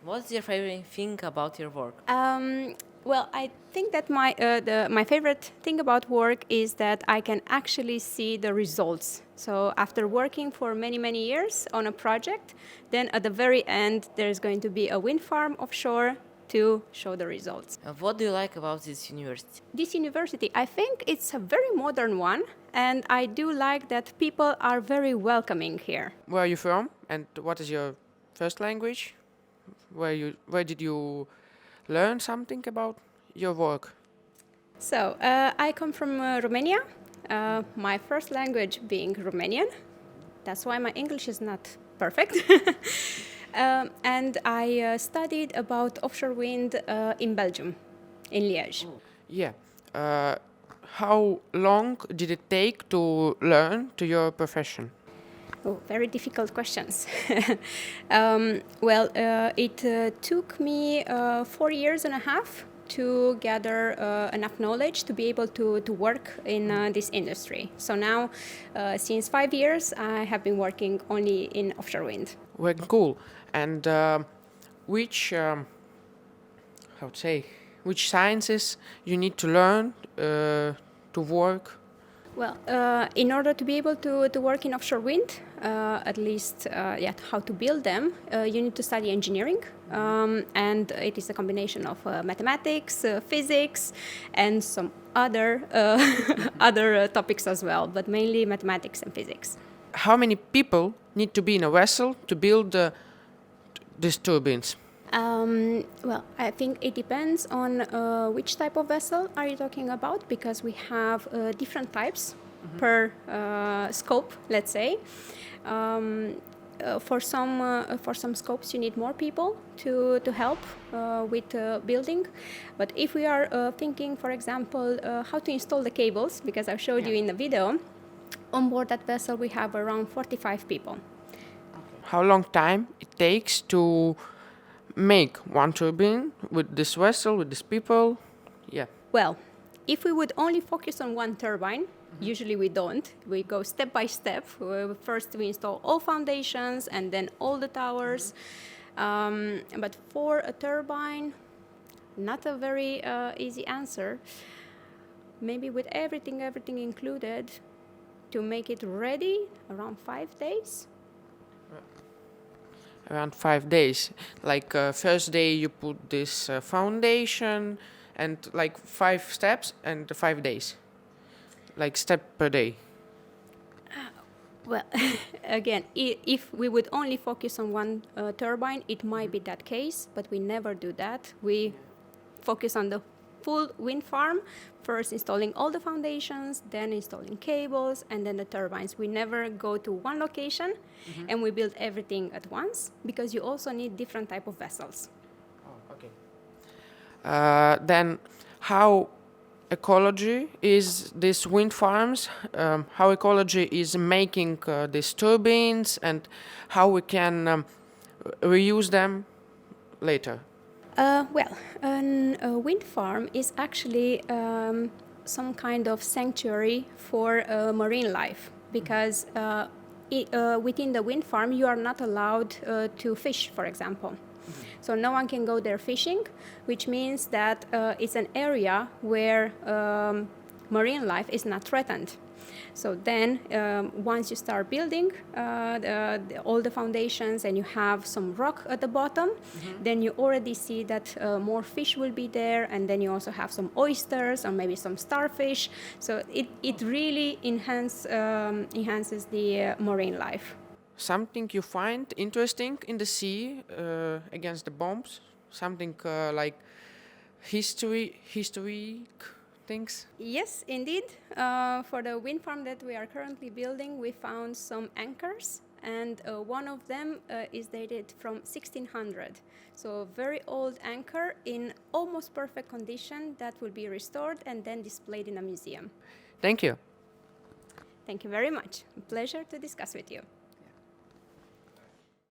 What's your favorite thing about your work? Well, I think that my favorite thing about work is that I can actually see the results. So after working for many years on a project, then at the very end there's going to be a wind farm offshore to show the results. What do you like about this university? This university, I think it's a very modern one, and I do like that people are very welcoming here. Where are you from, and what is your first language? Where did you learn something about your work? So, I come from Romania, my first language being Romanian. That's why my English is not perfect. And I studied about offshore wind in Belgium, in Liège. Yeah. How long did it take to learn to your profession? Oh, very difficult questions. It took me 4 years and a half to gather enough knowledge to be able to work in this industry. So now, since 5 years, I have been working only in offshore wind. Well, cool. And which, how to say, which sciences you need to learn to work? Well, in order to be able to work in offshore wind, at least how to build them, you need to study engineering. And it is a combination of mathematics, physics, and some other, other topics as well, but mainly mathematics and physics. How many people need to be in a vessel to build these turbines? Well, I think it depends on which type of vessel are you talking about, because we have different types per scope, let's say. For some scopes, you need more people to help with building. But if we are thinking, for example, how to install the cables, because I showed you in the video, on board that vessel we have around 45 people. How long time it takes to make one turbine with this vessel, with these people? Yeah. Well, if we would only focus on one turbine, usually we don't. We go step by step. First we install all foundations and then all the towers. But for a turbine, not a very easy answer. Maybe with everything included, to make it ready, around 5 days. Around 5 days. Like first day you put this foundation and like 5 steps and 5 days. Like step per day. Well, again, if we would only focus on one turbine, it might be that case, but we never do that. We focus on the full wind farm, first installing all the foundations, then installing cables, and then the turbines. We never go to one location and we build everything at once, because you also need different type of vessels. Oh, okay. Then how ecology is these wind farms, how ecology is making these turbines, and how we can reuse them later? A wind farm is actually some kind of sanctuary for marine life, because within the wind farm you are not allowed to fish, for example. So no one can go there fishing, which means that it's an area where marine life is not threatened. So then, once you start building all the foundations and you have some rock at the bottom, then you already see that more fish will be there, and then you also have some oysters or maybe some starfish. So it really enhances the marine life. Something you find interesting in the sea against the bombs? Something like historic things? Yes, indeed. For the wind farm that we are currently building, we found some anchors, and one of them is dated from 1600. So a very old anchor in almost perfect condition that will be restored and then displayed in a museum. Thank you. Thank you very much. A pleasure to discuss with you.